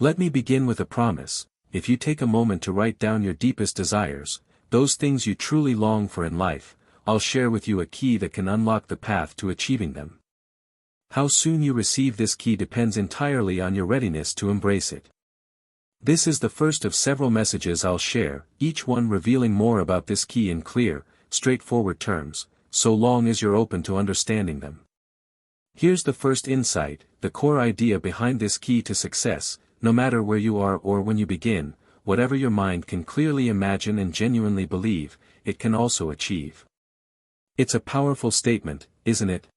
Let me begin with a promise. If you take a moment to write down your deepest desires, those things you truly long for in life, I'll share with you a key that can unlock the path to achieving them. How soon you receive this key depends entirely on your readiness to embrace it. This is the first of several messages I'll share, each one revealing more about this key in clear, straightforward terms, so long as you're open to understanding them. Here's the first insight, the core idea behind this key to success. No matter where you are or when you begin, whatever your mind can clearly imagine and genuinely believe, it can also achieve. It's a powerful statement, isn't it?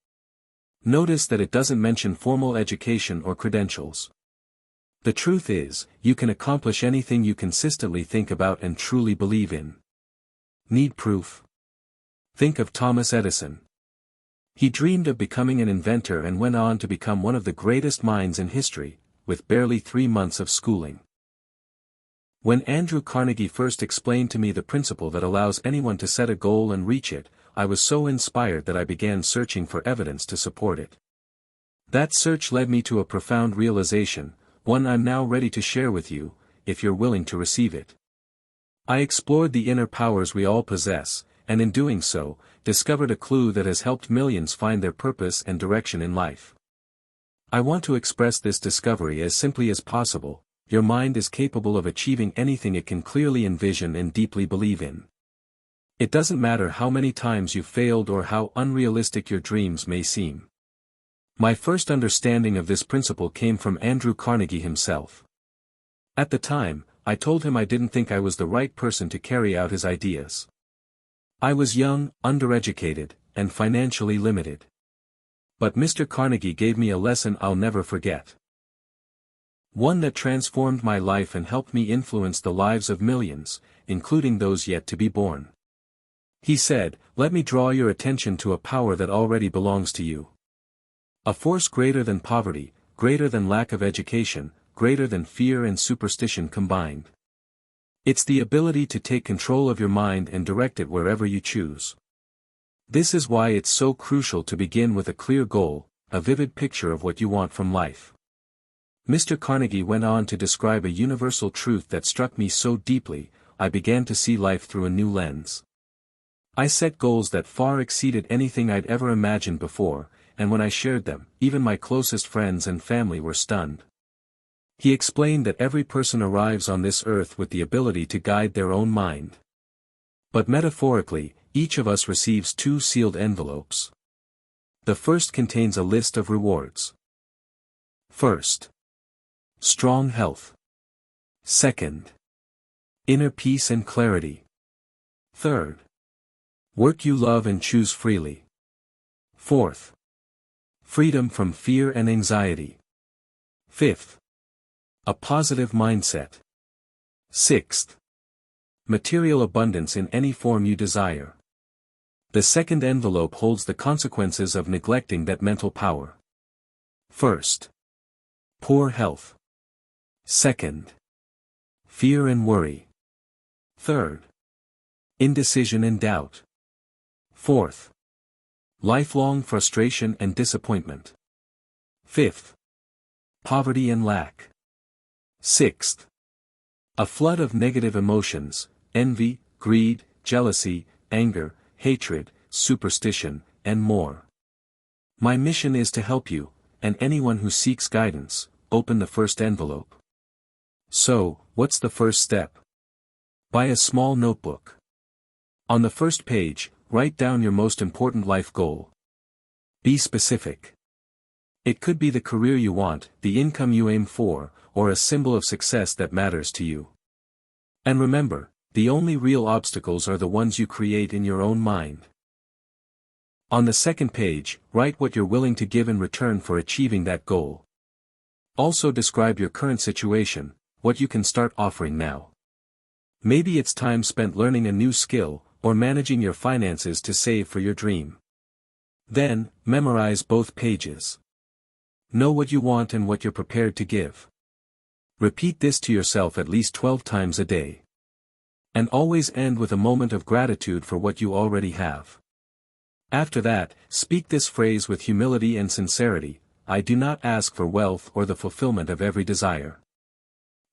Notice that it doesn't mention formal education or credentials. The truth is, you can accomplish anything you consistently think about and truly believe in. Need proof? Think of Thomas Edison. He dreamed of becoming an inventor and went on to become one of the greatest minds in history, with barely 3 months of schooling. When Andrew Carnegie first explained to me the principle that allows anyone to set a goal and reach it, I was so inspired that I began searching for evidence to support it. That search led me to a profound realization, one I'm now ready to share with you, if you're willing to receive it. I explored the inner powers we all possess, and in doing so, discovered a clue that has helped millions find their purpose and direction in life. I want to express this discovery as simply as possible. Your mind is capable of achieving anything it can clearly envision and deeply believe in. It doesn't matter how many times you've failed or how unrealistic your dreams may seem. My first understanding of this principle came from Andrew Carnegie himself. At the time, I told him I didn't think I was the right person to carry out his ideas. I was young, undereducated, and financially limited. But Mr. Carnegie gave me a lesson I'll never forget. One that transformed my life and helped me influence the lives of millions, including those yet to be born. He said, "Let me draw your attention to a power that already belongs to you. A force greater than poverty, greater than lack of education, greater than fear and superstition combined. It's the ability to take control of your mind and direct it wherever you choose. This is why it's so crucial to begin with a clear goal, a vivid picture of what you want from life." Mr. Carnegie went on to describe a universal truth that struck me so deeply, I began to see life through a new lens. I set goals that far exceeded anything I'd ever imagined before, and when I shared them, even my closest friends and family were stunned. He explained that every person arrives on this earth with the ability to guide their own mind. But metaphorically, each of us receives 2 sealed envelopes. The first contains a list of rewards. First, strong health. Second, inner peace and clarity. Third, work you love and choose freely. Fourth, freedom from fear and anxiety. Fifth, a positive mindset. Sixth, material abundance in any form you desire. The second envelope holds the consequences of neglecting that mental power. First, poor health. Second, fear and worry. Third, indecision and doubt. Fourth, lifelong frustration and disappointment. Fifth, poverty and lack. Sixth, a flood of negative emotions, envy, greed, jealousy, anger, hatred, superstition, and more. My mission is to help you, and anyone who seeks guidance, open the first envelope. So, what's the first step? Buy a small notebook. On the first page, write down your most important life goal. Be specific. It could be the career you want, the income you aim for, or a symbol of success that matters to you. And remember, the only real obstacles are the ones you create in your own mind. On the second page, write what you're willing to give in return for achieving that goal. Also describe your current situation, what you can start offering now. Maybe it's time spent learning a new skill, or managing your finances to save for your dream. Then, memorize both pages. Know what you want and what you're prepared to give. Repeat this to yourself at least 12 times a day. And always end with a moment of gratitude for what you already have. After that, speak this phrase with humility and sincerity: I do not ask for wealth or the fulfillment of every desire.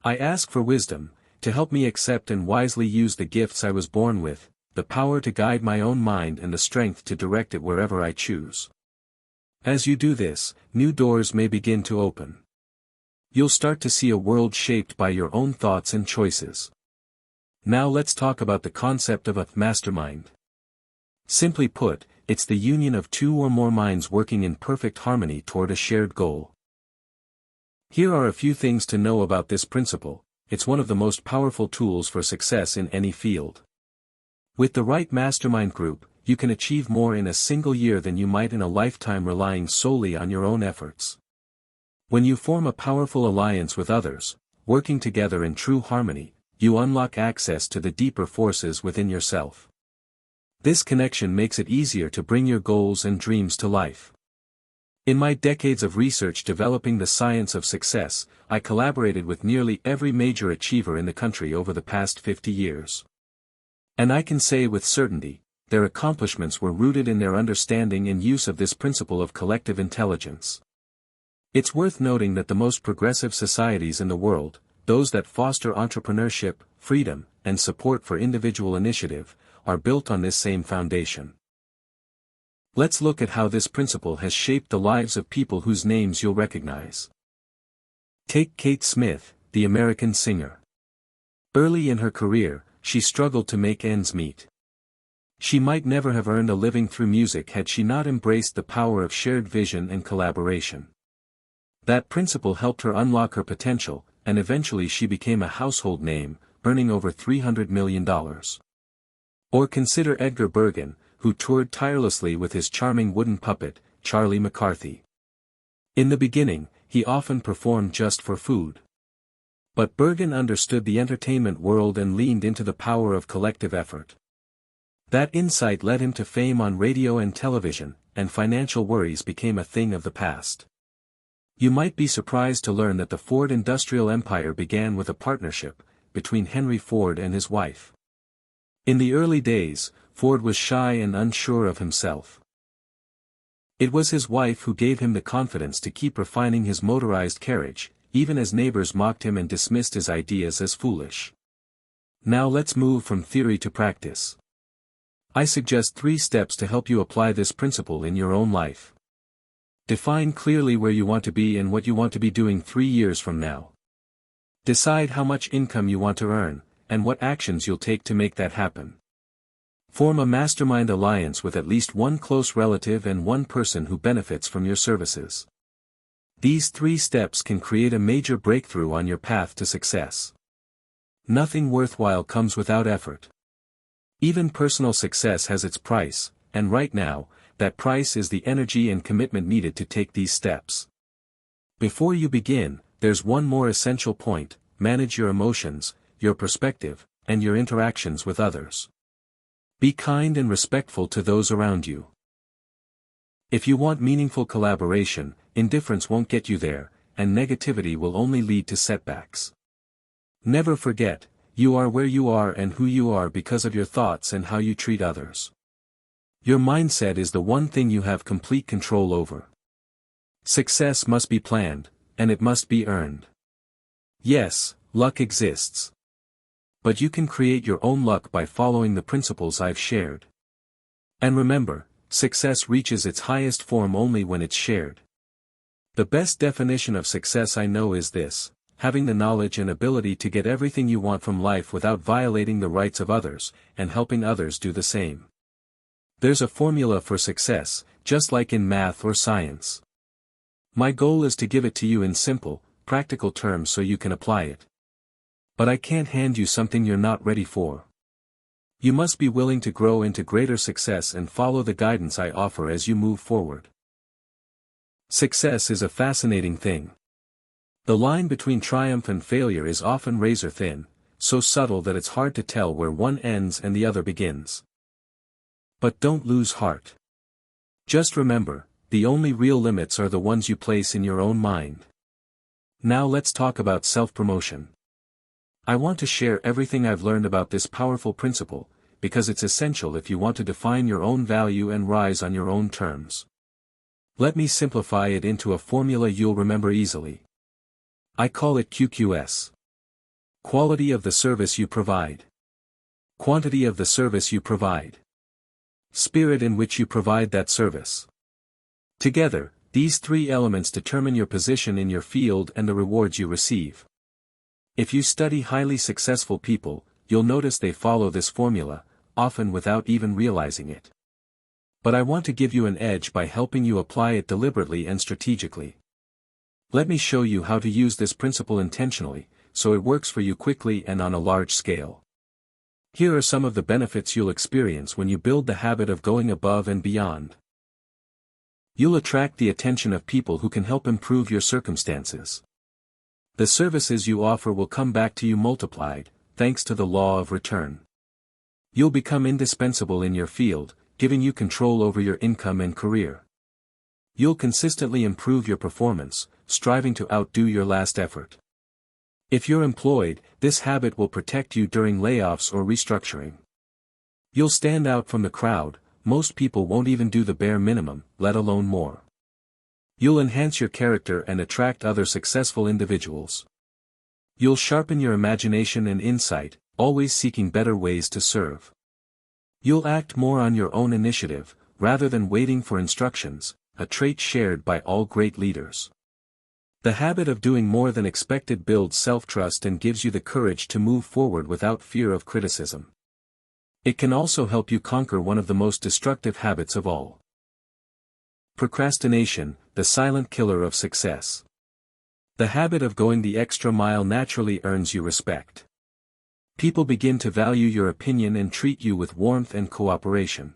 I ask for wisdom, to help me accept and wisely use the gifts I was born with, the power to guide my own mind and the strength to direct it wherever I choose. As you do this, new doors may begin to open. You'll start to see a world shaped by your own thoughts and choices. Now let's talk about the concept of a mastermind. Simply put, it's the union of two or more minds working in perfect harmony toward a shared goal. Here are a few things to know about this principle. It's one of the most powerful tools for success in any field. With the right mastermind group, you can achieve more in a single year than you might in a lifetime relying solely on your own efforts. When you form a powerful alliance with others, working together in true harmony, you unlock access to the deeper forces within yourself. This connection makes it easier to bring your goals and dreams to life. In my decades of research developing the science of success, I collaborated with nearly every major achiever in the country over the past 50 years. And I can say with certainty, their accomplishments were rooted in their understanding and use of this principle of collective intelligence. It's worth noting that the most progressive societies in the world, those that foster entrepreneurship, freedom, and support for individual initiative, are built on this same foundation. Let's look at how this principle has shaped the lives of people whose names you'll recognize. Take Kate Smith, the American singer. Early in her career, she struggled to make ends meet. She might never have earned a living through music had she not embraced the power of shared vision and collaboration. That principle helped her unlock her potential, and eventually she became a household name, earning over $300 million. Or consider Edgar Bergen, who toured tirelessly with his charming wooden puppet, Charlie McCarthy. In the beginning, he often performed just for food. But Bergen understood the entertainment world and leaned into the power of collective effort. That insight led him to fame on radio and television, and financial worries became a thing of the past. You might be surprised to learn that the Ford industrial empire began with a partnership between Henry Ford and his wife. In the early days, Ford was shy and unsure of himself. It was his wife who gave him the confidence to keep refining his motorized carriage, even as neighbors mocked him and dismissed his ideas as foolish. Now let's move from theory to practice. I suggest 3 steps to help you apply this principle in your own life. Define clearly where you want to be and what you want to be doing 3 years from now. Decide how much income you want to earn, and what actions you'll take to make that happen. Form a mastermind alliance with at least one close relative and one person who benefits from your services. These 3 steps can create a major breakthrough on your path to success. Nothing worthwhile comes without effort. Even personal success has its price, and right now, that price is the energy and commitment needed to take these steps. Before you begin, there's one more essential point: manage your emotions, your perspective, and your interactions with others. Be kind and respectful to those around you. If you want meaningful collaboration, indifference won't get you there, and negativity will only lead to setbacks. Never forget, you are where you are and who you are because of your thoughts and how you treat others. Your mindset is the one thing you have complete control over. Success must be planned, and it must be earned. Yes, luck exists. But you can create your own luck by following the principles I've shared. And remember, success reaches its highest form only when it's shared. The best definition of success I know is this: having the knowledge and ability to get everything you want from life without violating the rights of others, and helping others do the same. There's a formula for success, just like in math or science. My goal is to give it to you in simple, practical terms so you can apply it. But I can't hand you something you're not ready for. You must be willing to grow into greater success and follow the guidance I offer as you move forward. Success is a fascinating thing. The line between triumph and failure is often razor thin, so subtle that it's hard to tell where one ends and the other begins. But don't lose heart. Just remember, the only real limits are the ones you place in your own mind. Now let's talk about self-promotion. I want to share everything I've learned about this powerful principle, because it's essential if you want to define your own value and rise on your own terms. Let me simplify it into a formula you'll remember easily. I call it QQS. Quality of the service you provide. Quantity of the service you provide. Spirit in which you provide that service. Together, these three elements determine your position in your field and the rewards you receive. If you study highly successful people, you'll notice they follow this formula, often without even realizing it. But I want to give you an edge by helping you apply it deliberately and strategically. Let me show you how to use this principle intentionally, so it works for you quickly and on a large scale. Here are some of the benefits you'll experience when you build the habit of going above and beyond. You'll attract the attention of people who can help improve your circumstances. The services you offer will come back to you multiplied, thanks to the law of return. You'll become indispensable in your field, giving you control over your income and career. You'll consistently improve your performance, striving to outdo your last effort. If you're employed, this habit will protect you during layoffs or restructuring. You'll stand out from the crowd. Most people won't even do the bare minimum, let alone more. You'll enhance your character and attract other successful individuals. You'll sharpen your imagination and insight, always seeking better ways to serve. You'll act more on your own initiative, rather than waiting for instructions, a trait shared by all great leaders. The habit of doing more than expected builds self-trust and gives you the courage to move forward without fear of criticism. It can also help you conquer one of the most destructive habits of all. Procrastination, the silent killer of success. The habit of going the extra mile naturally earns you respect. People begin to value your opinion and treat you with warmth and cooperation.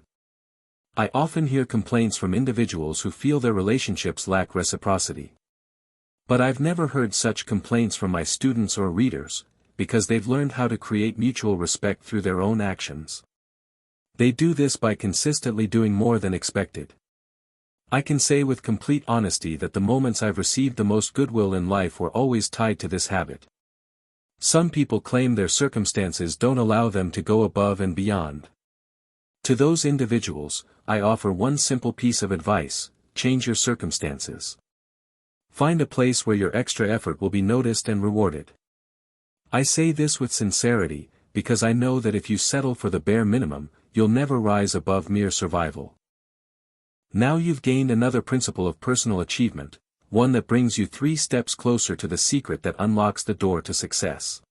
I often hear complaints from individuals who feel their relationships lack reciprocity. But I've never heard such complaints from my students or readers, because they've learned how to create mutual respect through their own actions. They do this by consistently doing more than expected. I can say with complete honesty that the moments I've received the most goodwill in life were always tied to this habit. Some people claim their circumstances don't allow them to go above and beyond. To those individuals, I offer one simple piece of advice: change your circumstances. Find a place where your extra effort will be noticed and rewarded. I say this with sincerity, because I know that if you settle for the bare minimum, you'll never rise above mere survival. Now you've gained another principle of personal achievement, one that brings you 3 steps closer to the secret that unlocks the door to success.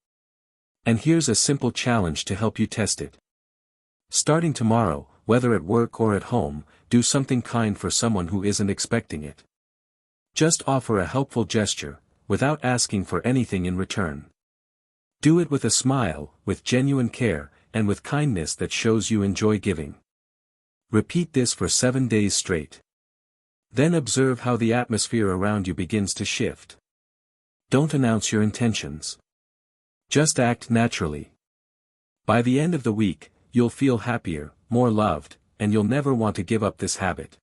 And here's a simple challenge to help you test it. Starting tomorrow, whether at work or at home, do something kind for someone who isn't expecting it. Just offer a helpful gesture, without asking for anything in return. Do it with a smile, with genuine care, and with kindness that shows you enjoy giving. Repeat this for 7 days straight. Then observe how the atmosphere around you begins to shift. Don't announce your intentions. Just act naturally. By the end of the week, you'll feel happier, more loved, and you'll never want to give up this habit.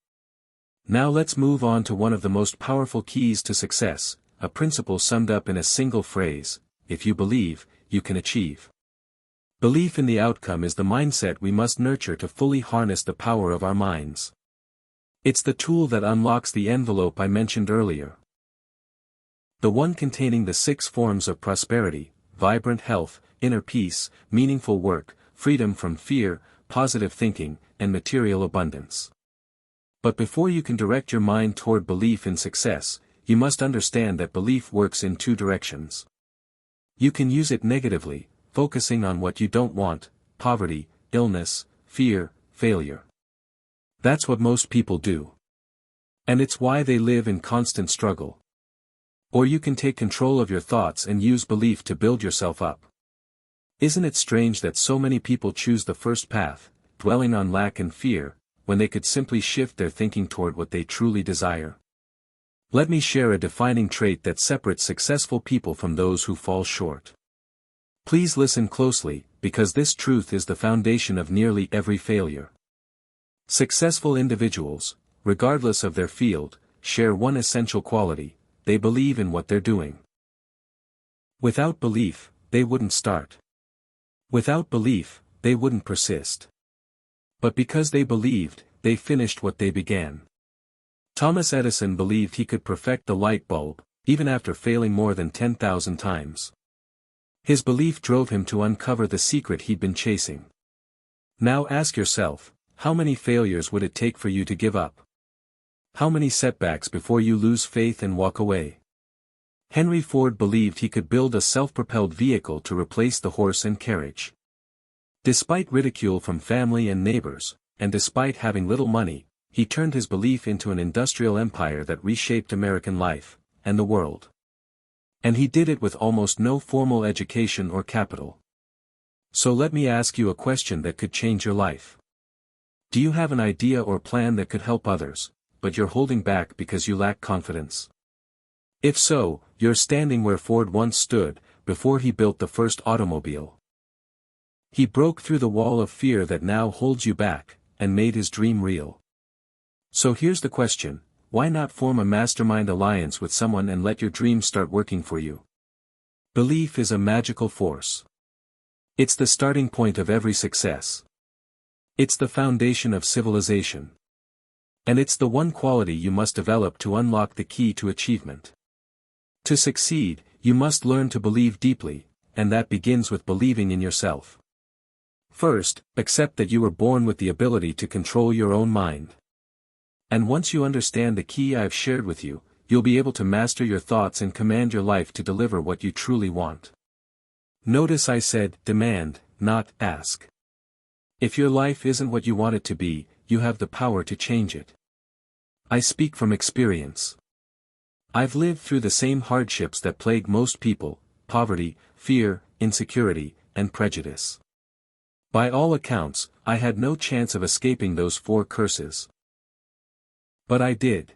Now let's move on to one of the most powerful keys to success, a principle summed up in a single phrase: if you believe, you can achieve. Belief in the outcome is the mindset we must nurture to fully harness the power of our minds. It's the tool that unlocks the envelope I mentioned earlier. The one containing the 6 forms of prosperity: vibrant health, inner peace, meaningful work, freedom from fear, positive thinking, and material abundance. But before you can direct your mind toward belief in success, you must understand that belief works in 2 directions. You can use it negatively, focusing on what you don't want: poverty, illness, fear, failure. That's what most people do. And it's why they live in constant struggle. Or you can take control of your thoughts and use belief to build yourself up. Isn't it strange that so many people choose the first path, dwelling on lack and fear, when they could simply shift their thinking toward what they truly desire? Let me share a defining trait that separates successful people from those who fall short. Please listen closely, because this truth is the foundation of nearly every failure. Successful individuals, regardless of their field, share one essential quality: they believe in what they're doing. Without belief, they wouldn't start. Without belief, they wouldn't persist. But because they believed, they finished what they began. Thomas Edison believed he could perfect the light bulb, even after failing more than 10,000 times. His belief drove him to uncover the secret he'd been chasing. Now ask yourself, how many failures would it take for you to give up? How many setbacks before you lose faith and walk away? Henry Ford believed he could build a self-propelled vehicle to replace the horse and carriage. Despite ridicule from family and neighbors, and despite having little money, he turned his belief into an industrial empire that reshaped American life, and the world. And he did it with almost no formal education or capital. So let me ask you a question that could change your life. Do you have an idea or plan that could help others, but you're holding back because you lack confidence? If so, you're standing where Ford once stood, before he built the first automobile. He broke through the wall of fear that now holds you back, and made his dream real. So here's the question, why not form a mastermind alliance with someone and let your dreams start working for you? Belief is a magical force. It's the starting point of every success. It's the foundation of civilization. And it's the one quality you must develop to unlock the key to achievement. To succeed, you must learn to believe deeply, and that begins with believing in yourself. First, accept that you were born with the ability to control your own mind. And once you understand the key I've shared with you, you'll be able to master your thoughts and command your life to deliver what you truly want. Notice I said, demand, not ask. If your life isn't what you want it to be, you have the power to change it. I speak from experience. I've lived through the same hardships that plague most people: poverty, fear, insecurity, and prejudice. By all accounts, I had no chance of escaping those 4 curses. But I did.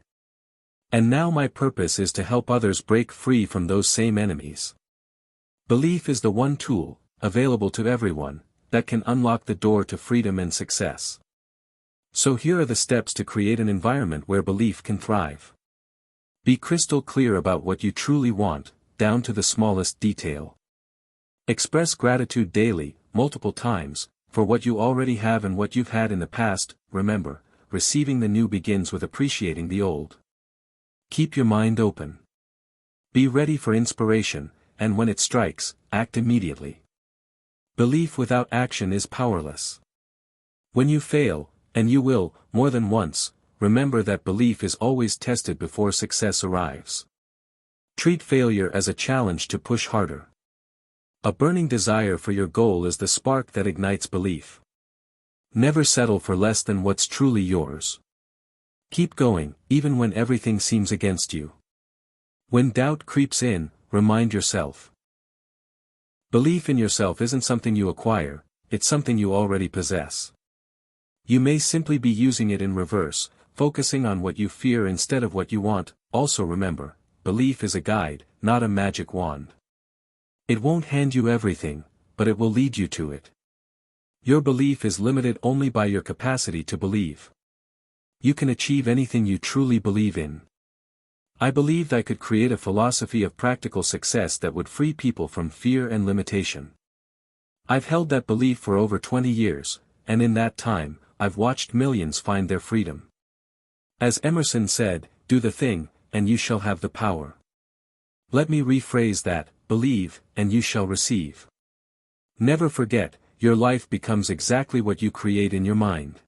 And now my purpose is to help others break free from those same enemies. Belief is the one tool, available to everyone, that can unlock the door to freedom and success. So here are the steps to create an environment where belief can thrive. Be crystal clear about what you truly want, down to the smallest detail. Express gratitude daily, multiple times, for what you already have and what you've had in the past. Remember, receiving the new begins with appreciating the old. Keep your mind open. Be ready for inspiration, and when it strikes, act immediately. Belief without action is powerless. When you fail, and you will, more than once, remember that belief is always tested before success arrives. Treat failure as a challenge to push harder. A burning desire for your goal is the spark that ignites belief. Never settle for less than what's truly yours. Keep going, even when everything seems against you. When doubt creeps in, remind yourself. Belief in yourself isn't something you acquire, it's something you already possess. You may simply be using it in reverse, focusing on what you fear instead of what you want. Also remember, belief is a guide, not a magic wand. It won't hand you everything, but it will lead you to it. Your belief is limited only by your capacity to believe. You can achieve anything you truly believe in. I believed I could create a philosophy of practical success that would free people from fear and limitation. I've held that belief for over 20 years, and in that time, I've watched millions find their freedom. As Emerson said, do the thing, and you shall have the power. Let me rephrase that, believe, and you shall receive. Never forget, your life becomes exactly what you create in your mind.